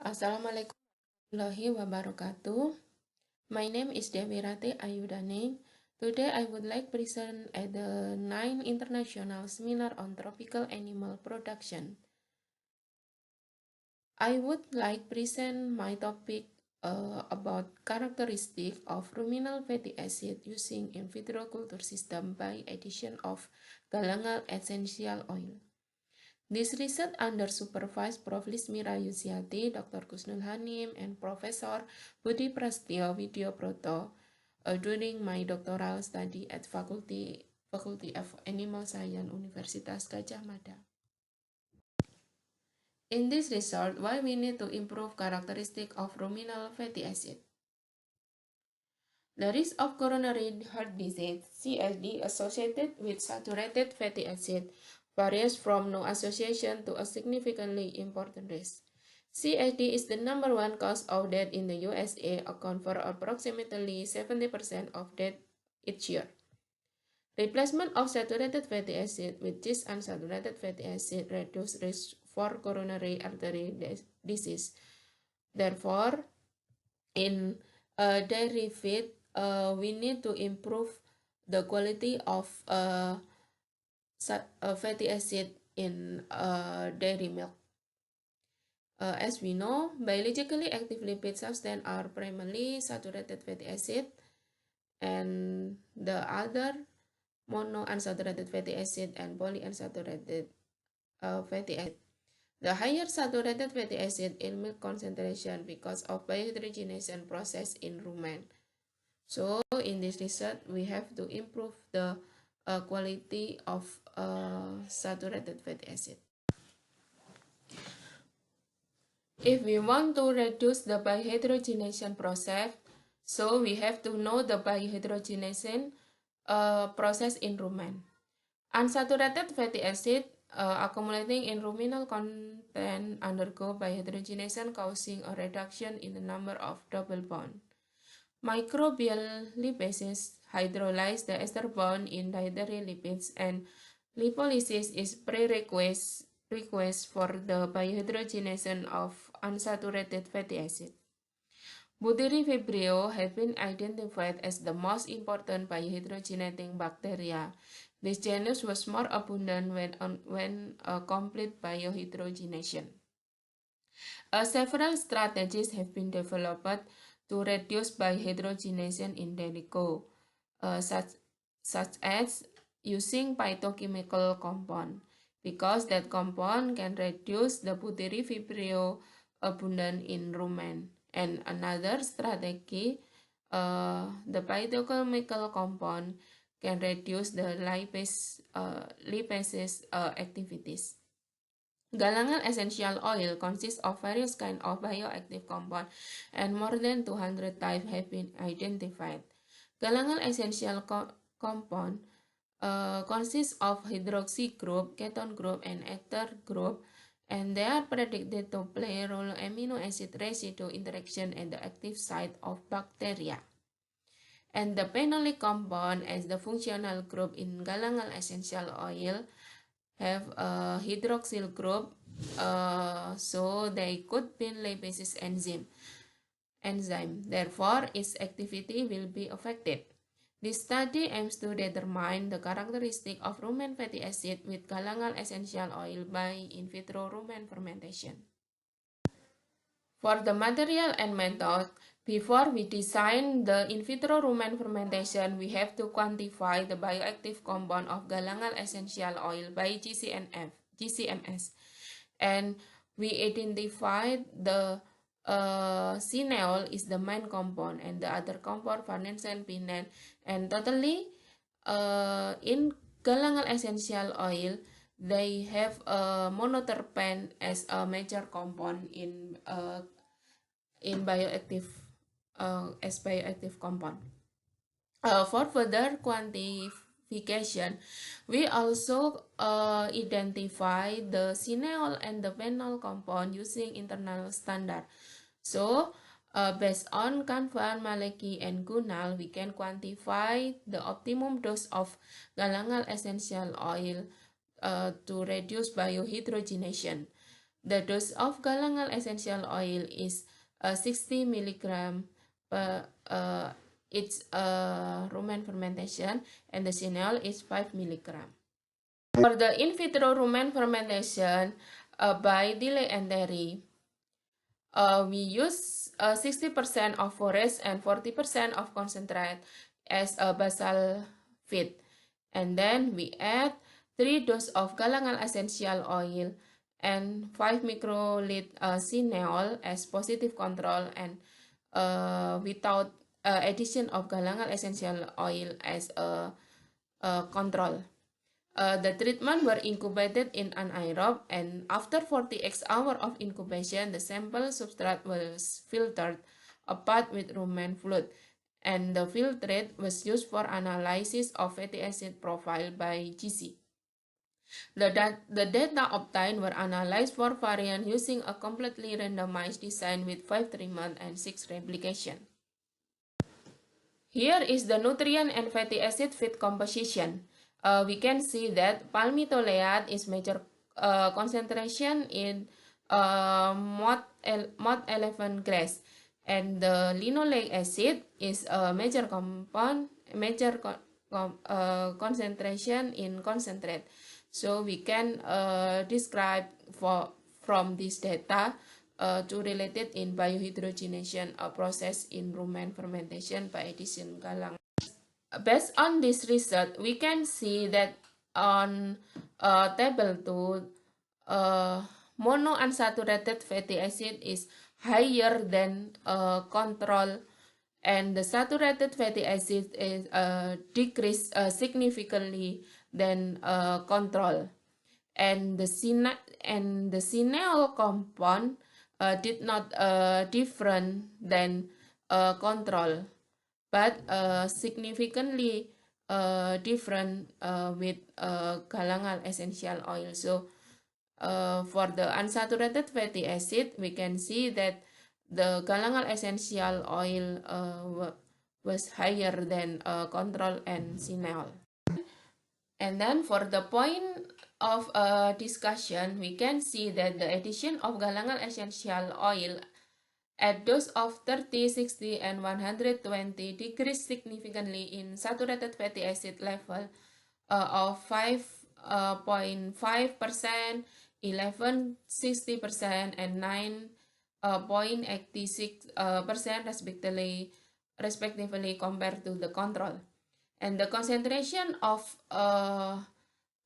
Assalamualaikum warahmatullahi wabarakatuh. My name is Dewi Rati Ayudaning. Today I would like present at the 9th International Seminar on Tropical Animal Production. I would like present my topic about characteristic of ruminal fatty acid using in vitro culture system by addition of galangal essential oil. This research under supervised Prof. Lismira Yusiati, Dr. Kusnul Hanim, and Professor Budi Prastyo Widyoproto during my doctoral study at Faculty of Animal Science, Universitas Gadjah Mada. In this research, why we need to improve characteristic of ruminal fatty acid. The risk of coronary heart disease, CSD, associated with saturated fatty acid varies from no association to a significantly important risk. CSD is the number one cause of death in the USA, account for approximately 70% of death each year. Replacement of saturated fatty acid with cis unsaturated fatty acid reduces risk for coronary artery disease. Therefore, in dairy feed, we need to improve the quality of fatty acid in dairy milk. As we know, biologically active lipid substances are primarily saturated fatty acid, and the other monounsaturated fatty acid and polyunsaturated fatty acid. The higher saturated fatty acid in milk concentration because of biohydrogenation process in rumen. So in this research, we have to improve the quality of saturated fatty acid. If we want to reduce the biohydrogenation process, so we have to know the biohydrogenation process in rumen. Unsaturated fatty acid accumulating in ruminal content undergo biohydrogenation, causing a reduction in the number of double bond. Microbial lipases hydrolyze the ester bond in dietary lipids, and lipolysis is prerequisite for the biohydrogenation of unsaturated fatty acid. Butyric has been identified as the most important biohydrogenating bacteria. This genus was more abundant when complete biohydrogenation. Several strategies have been developed to reduce biohydrogenation in dairy-co, such as using phytochemical compound, because that compound can reduce the butyric abundant in rumen. And another strategy, the phytochemical compound can reduce the lipases activities. Galangal essential oil consists of various kinds of bioactive compounds, and more than 200 types have been identified. Galangal essential compound consists of hydroxy group, ketone group, and ether group, and they are predicted to play a role in amino acid residue interaction at the active site of bacteria. And the phenolic compound as the functional group in galangal essential oil have a hydroxyl group, so they could bind lipases enzyme. Therefore, its activity will be affected. This study aims to determine the characteristic of rumen fatty acid with galangal essential oil by in vitro rumen fermentation. For the material and method, before we design the in vitro rumen fermentation, we have to quantify the bioactive compound of galangal essential oil by GCMS. And we identified the cineol is the main compound, and the other compound farnesen, pinene, and totally in galangal essential oil, they have monoterpene as a major compound in bioactive compound. For further quantification, we also identify the cineol and the phenol compound using internal standard. So, based on Kanvan, Maleki, and Gunal, we can quantify the optimum dose of galangal essential oil to reduce biohydrogenation. The dose of galangal essential oil is 60 milligram per its rumen fermentation, and the cineol is 5 milligram. For the in vitro rumen fermentation by delay enteri, we use 60% of forage and 40% of concentrate as a basal feed. And then we add 3 doses of galangal essential oil and 5 microlit cineol as positive control, and without addition of galangal essential oil as a control. The treatment were incubated in anaerobe, and after 48 hours of incubation, the sample substrate was filtered apart with rumen fluid, and the filtrate was used for analysis of fatty acid profile by GC. The data obtained were analyzed for variant using a completely randomized design with 5 treatment and 6 replication. Here is the nutrient and fatty acid feed composition. We can see that palmitoleate is major concentration in MOD 11 class, and the linoleic acid is a major concentration in concentrate. So we can describe from this data to related in biohydrogenation process in rumen fermentation by addition galang. Based on this research, we can see that on table 2, monounsaturated fatty acid is higher than control, and the saturated fatty acid is decreased significantly than control, and the cineol compound did not different than control, but significantly different with galangal essential oil. So for the unsaturated fatty acid, we can see that the galangal essential oil was higher than control and cineol. And then for the point of discussion, we can see that the addition of galangal essential oil at dose of 30, 60, and 120 decreased significantly in saturated fatty acid level of 5.5%, 11, 60%, and 9.86% respectively compared to the control. And the concentration of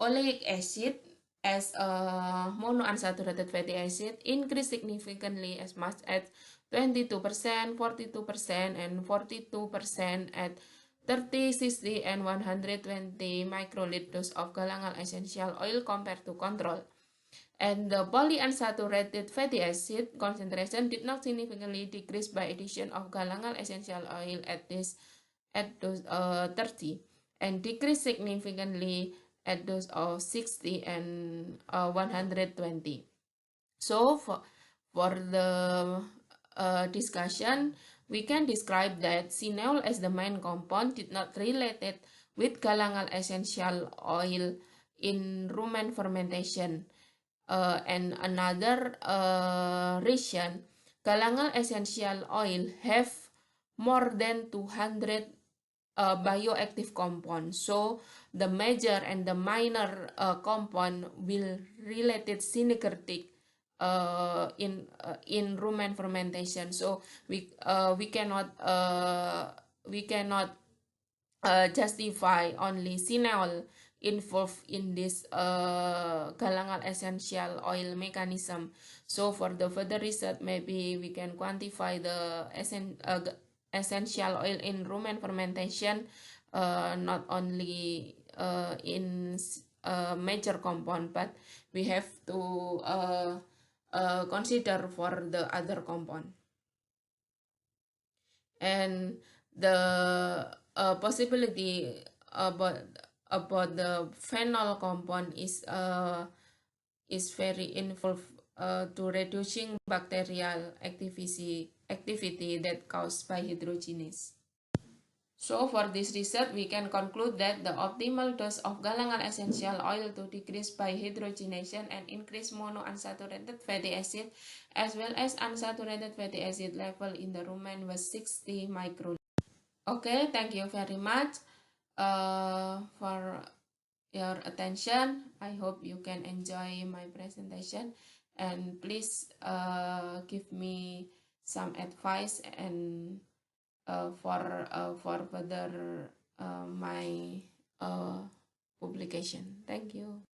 oleic acid as a monounsaturated fatty acid increased significantly as much as 22%, 42%, and 42% at 30, 60, and 120 microlit dose of galangal essential oil compared to control. And the polyunsaturated fatty acid concentration did not significantly decrease by addition of galangal essential oil at dose 30, and decreased significantly at dose of 60 and 120. So for the discussion, we can describe that cineol as the main compound did not related with galangal essential oil in rumen fermentation. And another reason, galangal essential oil have more than 200 bioactive compounds. So the major and the minor compound will related synergetic in rumen fermentation. So we cannot justify only cineol involved in this galangal essential oil mechanism. So for the further research, maybe we can quantify the essential oil in rumen fermentation, not only in major compound, but we have to consider for the other compound. And the possibility about the phenol compound is very involved to reducing bacterial activity that caused by hydrogenase. So for this research, we can conclude that the optimal dose of galangal essential oil to decrease by hydrogenation and increase monounsaturated fatty acid as well as unsaturated fatty acid level in the rumen was 60 microliters. Okay, thank you very much for your attention. I hope you can enjoy my presentation, and please give me some advice and for further my publication. Thank you.